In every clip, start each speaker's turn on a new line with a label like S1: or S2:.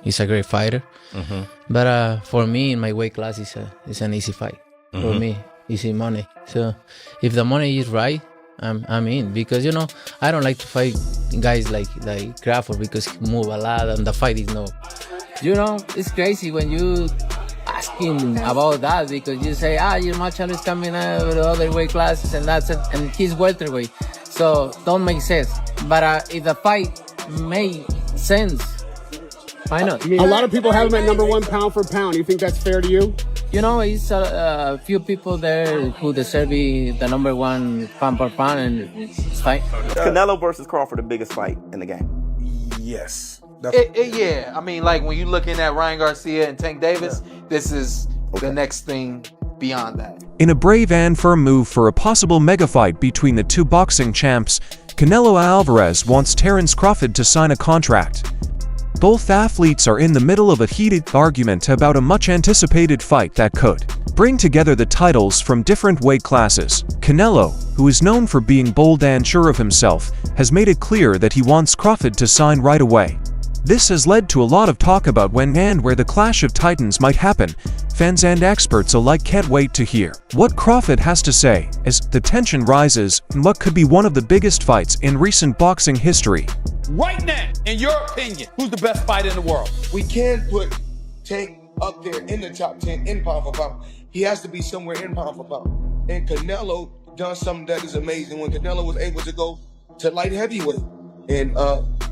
S1: He's a great fighter. But for me, in my weight class, it's an easy fight. For me, easy money. So if the money is right, I'm in. Because, I don't like to fight guys like Crawford because he move a lot and the fight is no. It's crazy when you asking about that because you say, your Machado is coming out with other weight classes and that's it, and he's welterweight. So don't make sense. But if the fight made sense, why not?
S2: A lot of people have him at number 1 pound for pound. You think that's fair to you?
S1: It's a few people there who deserve the number 1 pound per pound, and it's fine.
S3: Canelo versus Crawford, the biggest fight in the game.
S4: Yes.
S5: Yeah, I mean, like when you're looking at Ryan Garcia and Tank Davis, this is the next thing beyond that.
S6: In a brave and firm move for a possible mega fight between the two boxing champs, Canelo Alvarez wants Terence Crawford to sign a contract. Both athletes are in the middle of a heated argument about a much-anticipated fight that could bring together the titles from different weight classes. Canelo, who is known for being bold and sure of himself, has made it clear that he wants Crawford to sign right away. This has led to a lot of talk about when and where the clash of titans might happen. Fans and experts alike can't wait to hear what Crawford has to say as the tension rises in what could be one of the biggest fights in recent boxing history.
S7: Right now, in your opinion, who's the best fighter in the world?
S4: We can put Tank up there in the top 10 in pound for pound. He has to be somewhere in pound for pound. And Canelo done something that is amazing when Canelo was able to go to light heavyweight and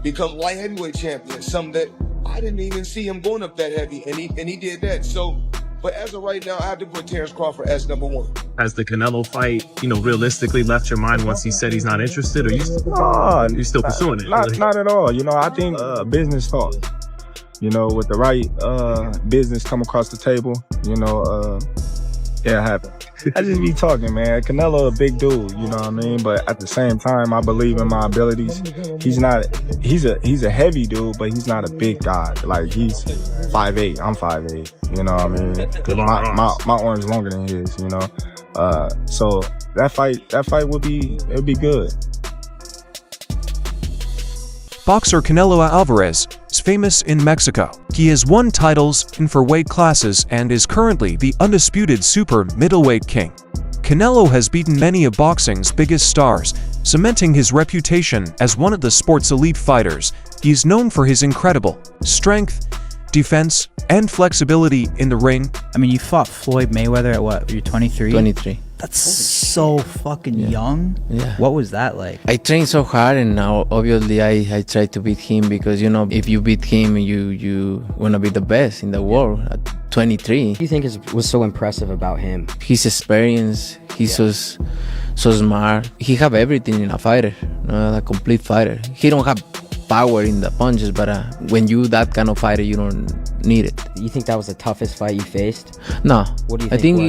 S4: become light heavyweight champion. Something that I didn't even see him going up that heavy, and he did that. So, but as of right now, I have to put Terence Crawford as number 1.
S8: Has the Canelo fight, realistically left your mind once he said he's not interested, or you still pursuing it?
S9: Not at all. I think business talk. With the right business come across the table, it happened. I just be talking, man. Canelo a big dude, you know what I mean? But at the same time, I believe in my abilities. He's a heavy dude, but he's not a big guy. Like, he's 5'8", I'm 5'8", you know what I mean? My arm's longer than his, so that fight would be good.
S6: Boxer Canelo Alvarez is famous in Mexico. He has won titles in four weight classes and is currently the undisputed super middleweight king. Canelo has beaten many of boxing's biggest stars, cementing his reputation as one of the sport's elite fighters. He is known for his incredible strength, defense, and flexibility in the ring.
S10: I mean, you fought Floyd Mayweather at what? You're 23?
S1: 23.
S10: That's so fucking young.
S1: Yeah.
S10: What was that like?
S1: I trained so hard, and now obviously I try to beat him because, if you beat him, you want to be the best in the world at 23.
S11: What do you think was so impressive about him?
S1: His experience, he's so smart. He have everything in a fighter, a complete fighter. He don't have power in the punches, but when you that kind of fighter, you don't need it.
S11: You think that was the toughest fight you faced?
S1: No.
S11: What do you think?
S1: I think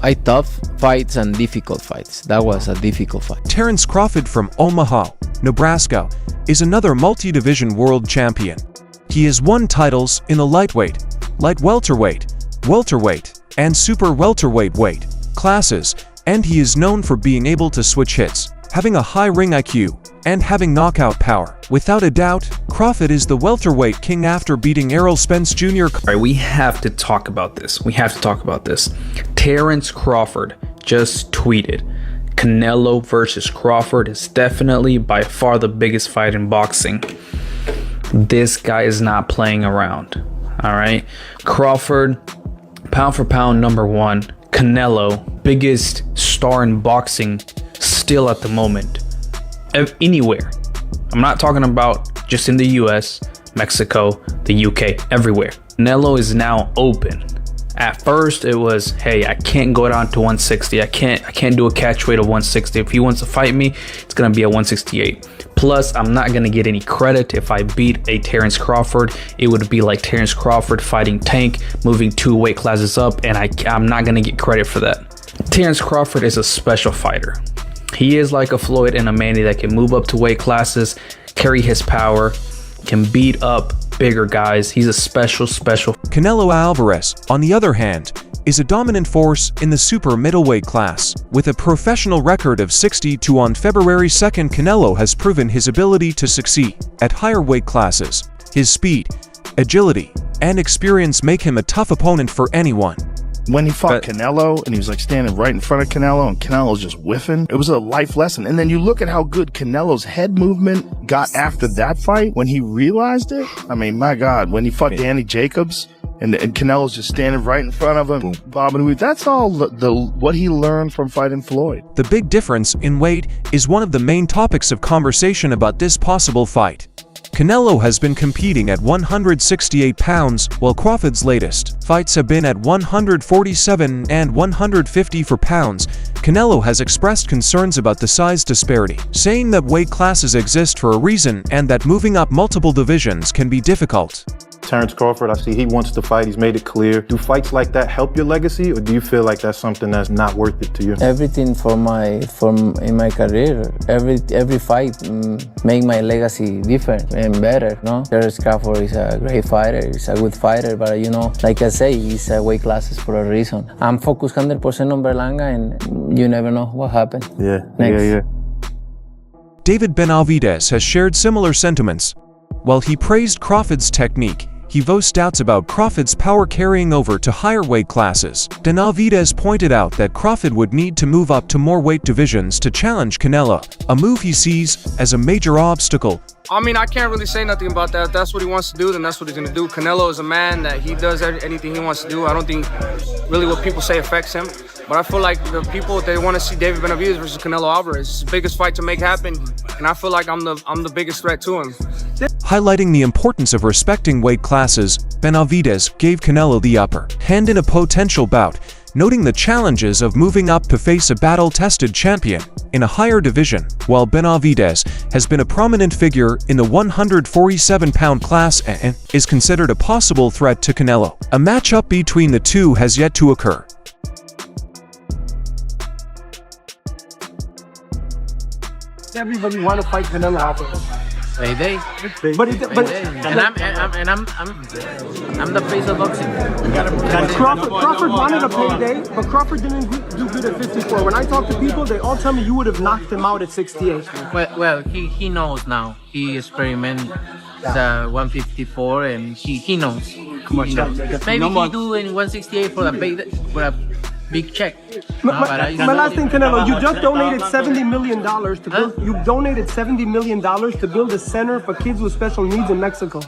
S1: it's tough fights and difficult fights. That was a difficult fight.
S6: Terence Crawford from Omaha, Nebraska, is another multi-division world champion. He has won titles in the lightweight, light welterweight, welterweight, and super welterweight weight classes, and he is known for being able to switch hits, having a high ring IQ, and having knockout power. Without a doubt, Crawford is the welterweight king after beating Errol Spence Jr.
S12: All right, we have to talk about this. Terence Crawford just tweeted, Canelo versus Crawford is definitely by far the biggest fight in boxing. This guy is not playing around. All right, Crawford, pound for pound #1. Canelo, biggest star in boxing still at the moment. Anywhere. I'm not talking about just in the US, Mexico, the UK, everywhere. Canelo is now open. At first it was, hey, I can't go down to 160. I can't do a catch weight of 160. If he wants to fight me, it's gonna be at 168. Plus, I'm not gonna get any credit if I beat a Terence Crawford. It would be like Terence Crawford fighting Tank, moving 2 weight classes up, and I'm not gonna get credit for that. Terence Crawford is a special fighter. He is like a Floyd and a Manny that can move up to weight classes, carry his power, can beat up bigger guys. He's a special.
S6: Canelo Alvarez, on the other hand, is a dominant force in the super middleweight class. With a professional record of 60-2 on February 2nd, Canelo has proven his ability to succeed at higher weight classes. His speed, agility, and experience make him a tough opponent for anyone.
S13: When he fought Canelo and he was like standing right in front of Canelo and Canelo's just whiffing, it was a life lesson. And then you look at how good Canelo's head movement got after that fight when he realized it. I mean, my God, when he fought Danny Jacobs and Canelo's just standing right in front of him, bobbing and weave. That's all what he learned from fighting Floyd.
S6: The big difference in weight is one of the main topics of conversation about this possible fight. Canelo has been competing at 168 pounds, while Crawford's latest fights have been at 147 and 154 pounds. Canelo has expressed concerns about the size disparity, saying that weight classes exist for a reason and that moving up multiple divisions can be difficult.
S14: Terence Crawford, I see he wants to fight. He's made it clear. Do fights like that help your legacy, or do you feel like that's something that's not worth it to you?
S1: Everything in my career, every fight make my legacy different and better. No, Terence Crawford is a great fighter. He's a good fighter, but like I say, he's weight classes for a reason. I'm focused 100% on Berlanga, and you never know what happens.
S14: Yeah.
S6: David Benavidez has shared similar sentiments. While he praised Crawford's technique, he voiced doubts about Crawford's power carrying over to higher weight classes. Benavidez pointed out that Crawford would need to move up to more weight divisions to challenge Canelo, a move he sees as a major obstacle.
S15: I mean, I can't really say nothing about that. If that's what he wants to do, then that's what he's going to do. Canelo is a man that he does anything he wants to do. I don't think really what people say affects him. But I feel like the people, they want to see David Benavidez versus Canelo Alvarez. It's the biggest fight to make happen, and I feel like I'm the biggest threat to him.
S6: Highlighting the importance of respecting weight classes, Benavidez gave Canelo the upper hand in a potential bout, noting the challenges of moving up to face a battle-tested champion in a higher division, while Benavidez has been a prominent figure in the 147-pound class and is considered a possible threat to Canelo. A matchup between the two has yet to occur.
S2: Everybody want to fight Canelo Alvarez.
S1: Payday. And I'm the face of boxing.
S2: Crawford wanted a payday, but Crawford didn't do good at 54. When I talk to people, they all tell me you would have knocked him out at 68.
S1: Well, he knows now. He experiment the 154, and he knows. Maybe he do in 168 for a big check.
S2: My last thing, Canelo, you just donated $70 million to build. You donated $70 million to build a center for kids with special needs in Mexico.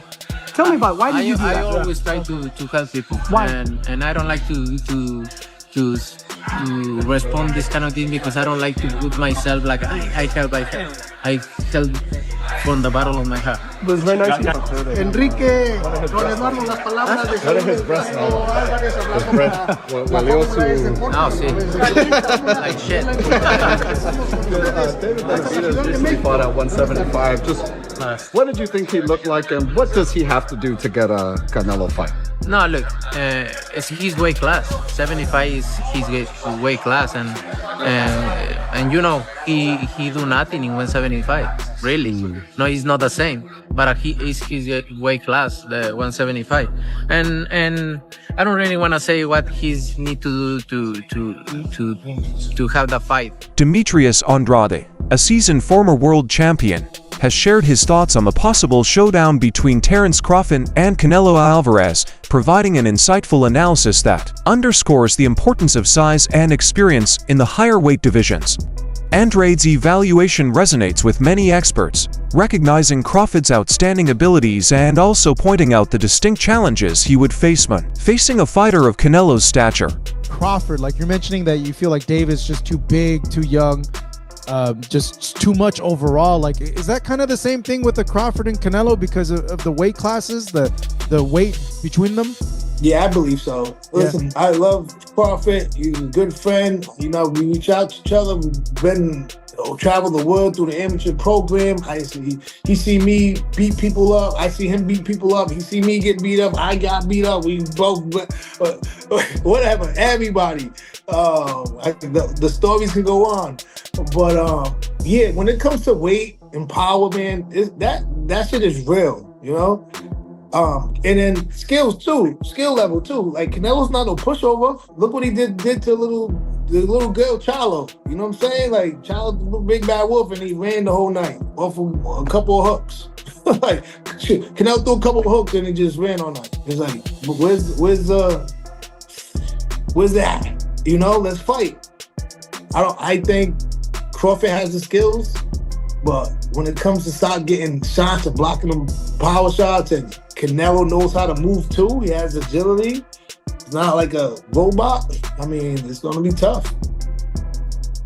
S2: Tell me about it. Why did you do that?
S1: I always try to help people.
S2: Why?
S1: And I don't like to respond this kind of thing because I don't like to put myself like I help. I tell from the bottom of my heart.
S2: It was very nice.
S16: Enrique, Don Eduardo, las palabras de Canelo Álvarez
S1: No, sí. Like shit.
S16: David Benavidez fought at 175. Just what did you think he looked like, and what does he have to do to get a Canelo fight?
S1: No, look, it's his weight class. 75 is his weight class, and he do nothing in 175. Really, no, he's not the same. But he is his weight class, the 175, and I don't really want to say what he's need to do to have the fight.
S6: Demetrius Andrade, a seasoned former world champion, has shared his thoughts on the possible showdown between Terence Crawford and Canelo Alvarez, providing an insightful analysis that underscores the importance of size and experience in the higher weight divisions. Andrade's evaluation resonates with many experts, recognizing Crawford's outstanding abilities and also pointing out the distinct challenges he would face when facing a fighter of Canelo's stature.
S17: Crawford, like you're mentioning that you feel like David's just too big, too young, just too much overall. Like, is that kind of the same thing with the Crawford and Canelo because of the weight classes, the weight between them?
S18: Yeah, I believe so. Listen, I love Crawford. He's a good friend. You know, we reach out to each other. We've been travel the world through the amateur program. He see me beat people up. I see him beat people up. He see me get beat up. I got beat up. We both, whatever. Everybody. The stories can go on. But yeah, when it comes to weight and power, man, that shit is real. You know. And then skill level too. Like Canelo's not no pushover. Look what he did to little the little girl Charlo. You know what I'm saying? Like Charlo's the big bad wolf, and he ran the whole night off of a couple of hooks. Like Canelo threw a couple of hooks and he just ran all night. It's like, where's that? You know, let's fight. I think Crawford has the skills, but when it comes to start getting shots and blocking them power shots, and Canelo knows how to move too. He has agility. It's not like a robot. I mean, it's gonna be tough.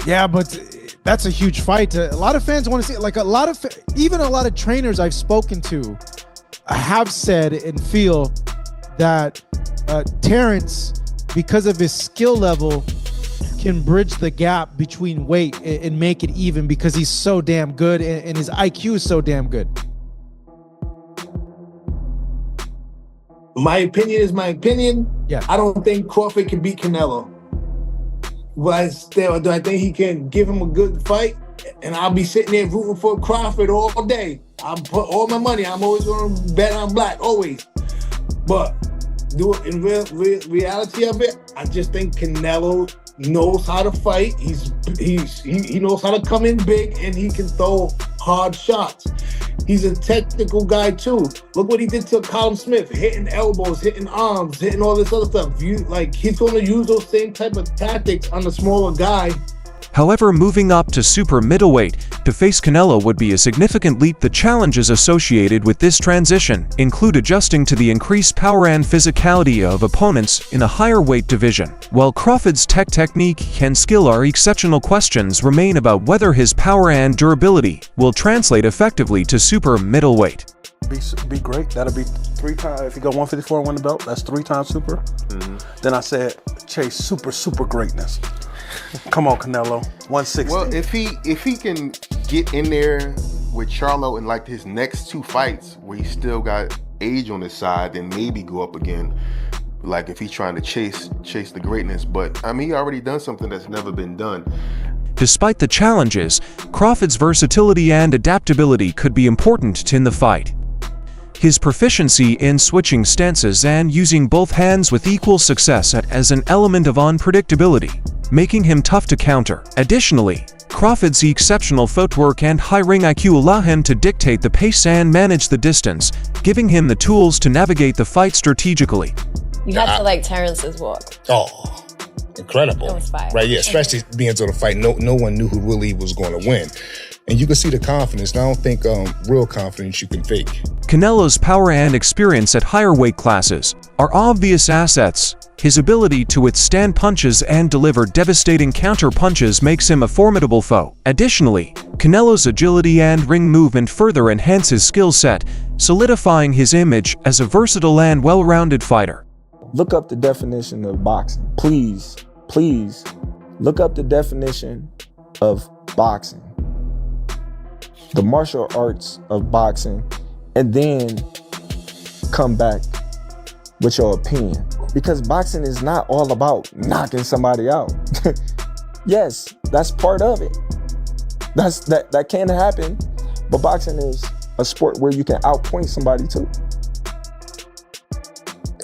S17: Yeah, but that's a huge fight. A lot of fans want to see it. Like even a lot of trainers I've spoken to have said and feel that Terence, because of his skill level, can bridge the gap between weight and make it even because he's so damn good and his IQ is so damn good.
S18: My opinion is my opinion.
S17: Yeah.
S18: I don't think Crawford can beat Canelo. But do I think he can give him a good fight? And I'll be sitting there rooting for Crawford all day. I'll put all my money. I'm always going to bet on black, always. But do it in reality of it, I just think Canelo knows how to fight. He knows how to come in big, and he can throw hard shots. He's a technical guy too. Look what he did to Callum Smith, hitting elbows, hitting arms, hitting all this other stuff. He's going to use those same type of tactics on the smaller guy.
S6: However, moving up to super middleweight to face Canelo would be a significant leap. The challenges associated with this transition include adjusting to the increased power and physicality of opponents in a higher weight division. While Crawford's technique and skill are exceptional, questions remain about whether his power and durability will translate effectively to super middleweight.
S19: Be great. That'll be 3 times. If you go 154 and win the belt, that's 3 times super. Mm-hmm. Then I said, chase super greatness. Come on, Canelo. 160.
S20: Well, if he can get in there with Charlo in like his next 2 fights where he still got age on his side, then maybe go up again. Like if he's trying to chase the greatness. But I mean, he already done something that's never been done.
S6: Despite the challenges, Crawford's versatility and adaptability could be important in the fight. His proficiency in switching stances and using both hands with equal success as an element of unpredictability, making him tough to counter. Additionally, Crawford's exceptional footwork and high ring IQ allow him to dictate the pace and manage the distance, giving him the tools to navigate the fight strategically.
S21: You had to like Terrence's walk.
S22: Oh, incredible.
S21: It was fire.
S22: Right, yeah, especially being into the fight. No one knew who really was going to win. And you can see the confidence. And I don't think real confidence you can fake.
S6: Canelo's power and experience at higher weight classes are obvious assets. His ability to withstand punches and deliver devastating counter punches makes him a formidable foe. Additionally, Canelo's agility and ring movement further enhance his skill set, solidifying his image as a versatile and well-rounded fighter.
S23: Look up the definition of boxing. Please look up the definition of boxing. The martial arts of boxing, and then come back with your opinion. Because boxing is not all about knocking somebody out. Yes, that's part of it. That can happen, but boxing is a sport where you can outpoint somebody too.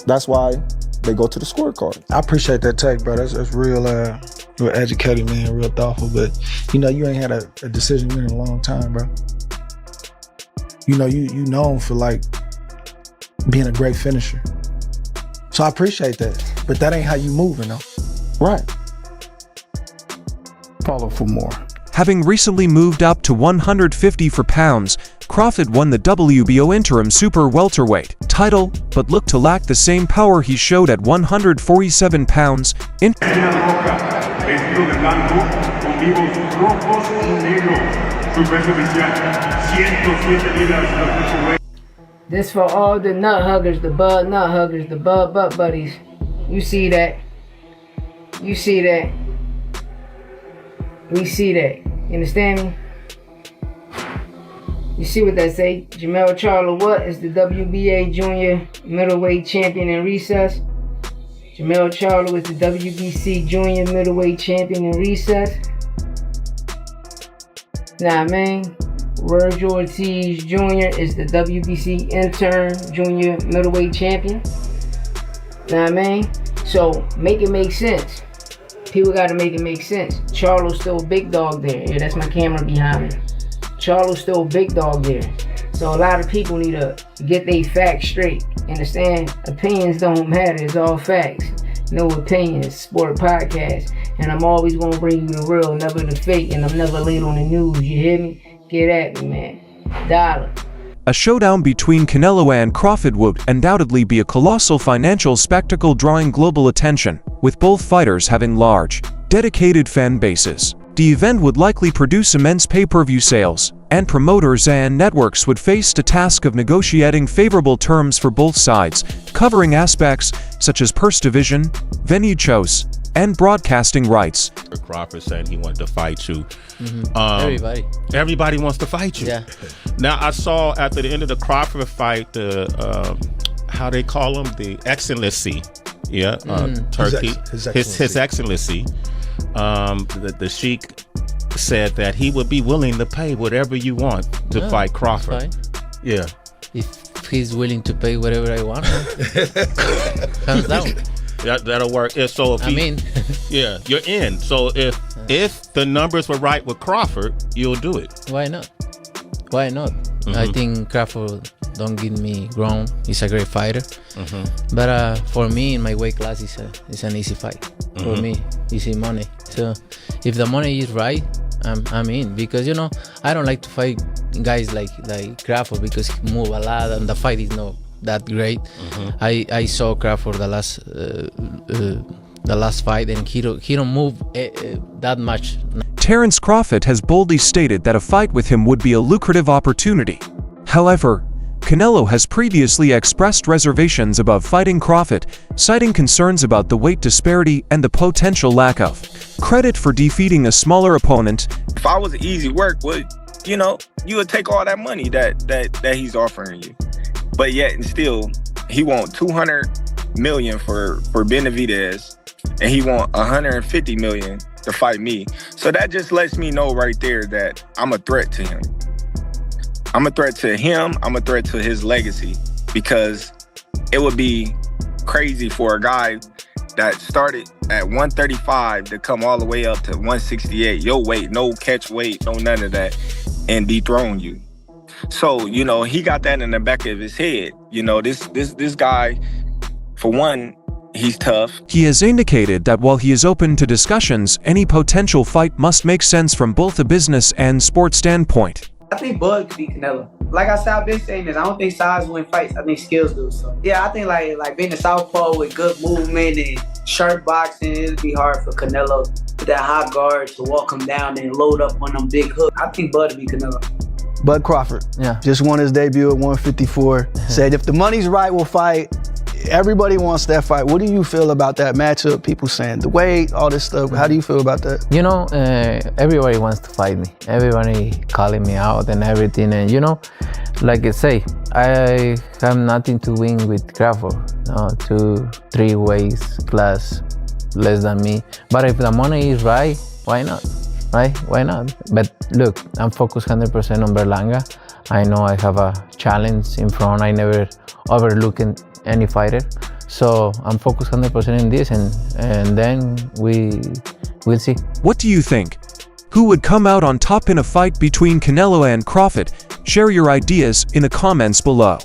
S23: That's why they go to the scorecard.
S24: I appreciate that take, bro. That's real educated, man, real thoughtful. But you know, you ain't had a decision win in a long time, bro. You know, you known for like being a great finisher. So I appreciate that. But that ain't how you moving though.
S23: Right.
S22: Follow for more.
S6: Having recently moved up to 154 pounds, Crawford won the WBO interim super welterweight title, but looked to lack the same power he showed at 147 pounds.
S25: This for all the nut huggers, the bud nut huggers, the bud butt buddies. You see that? You see that? We see that. You understand me? You see what that say? Jamel Charlo what is the WBA junior middleweight champion in recess. Jamel Charlo is the WBC junior middleweight champion in recess. Nah, man. Virgil Ortiz Jr. is the WBC intern junior middleweight champion. Know what I mean? So make it make sense. People got to make it make sense. Charlo's still a big dog there. Yeah, that's my camera behind me. Charlo's still a big dog there. So a lot of people need to get their facts straight. Understand? Opinions don't matter. It's all facts. No opinions. Sport podcast. And I'm always going to bring you the real, never the fake. And I'm never late on the news. You hear me? Get at me, man. Dollar.
S6: A showdown between Canelo and Crawford would undoubtedly be a colossal financial spectacle drawing global attention, with both fighters having large, dedicated fan bases. The event would likely produce immense pay-per-view sales, and promoters and networks would face the task of negotiating favorable terms for both sides, covering aspects such as purse division, venue choice, and broadcasting rights.
S3: Crawford saying he wanted to fight you.
S1: Everybody
S3: wants to fight you.
S1: Yeah.
S3: Now I saw after the end of the Crawford fight, the how they call him, the excellency. Yeah, Turkey. His excellency. The Sheik said that he would be willing to pay whatever you want to fight Crawford. Yeah.
S1: If he's willing to pay whatever I want, hands down.
S3: That'll work. So if yeah, you're in. So if the numbers were right with Crawford, you'll do it.
S1: Why not? Why not? I think Crawford, don't get me wrong, he's a great fighter. But for me, in my weight class, it's an easy fight. For me, easy money. So if the money is right, I'm in, because I don't like to fight guys like Crawford because he move a lot and the fight is not that great. I saw Crawford the last fight and he don't move that much.
S6: Terence Crawford has boldly stated that a fight with him would be a lucrative opportunity. However, Canelo has previously expressed reservations about fighting Crawford, citing concerns about the weight disparity and the potential lack of credit for defeating a smaller opponent.
S4: If I was easy work, you would take all that money that he's offering you. But yet and still, he want $200 million for Benavidez, and he want $150 million to fight me. So that just lets me know right there that I'm a threat to him. I'm a threat to him. I'm a threat to his legacy, because it would be crazy for a guy that started at 135 to come all the way up to 168, your weight, no catch weight, no none of that, and dethrone you. So, he got that in the back of his head. This guy, for one, he's tough.
S6: He has indicated that while he is open to discussions, any potential fight must make sense from both a business and sports standpoint.
S5: I think Bud could beat Canelo. Like I said, I've been saying this. I don't think size win fights. I think skills do. So yeah, I think like being a southpaw with good movement and sharp boxing, it'd be hard for Canelo with that high guard to walk him down and load up on them big hooks. I think Bud would beat Canelo.
S7: Bud Crawford.
S1: Yeah.
S7: Just won his debut at 154. Said if the money's right, we'll fight. Everybody wants that fight. What do you feel about that matchup? People saying the weight, all this stuff. How do you feel about that?
S1: Everybody wants to fight me. Everybody calling me out and everything. And like I say, I have nothing to win with Crawford. 2-3 weights class less than me. But if the money is right, why not? Right? Why not? But look, I'm focused 100% on Berlanga. I know I have a challenge in front. I never overlook any fighter. So I'm focused 100% in this, and then we'll see.
S6: What do you think? Who would come out on top in a fight between Canelo and Crawford? Share your ideas in the comments below.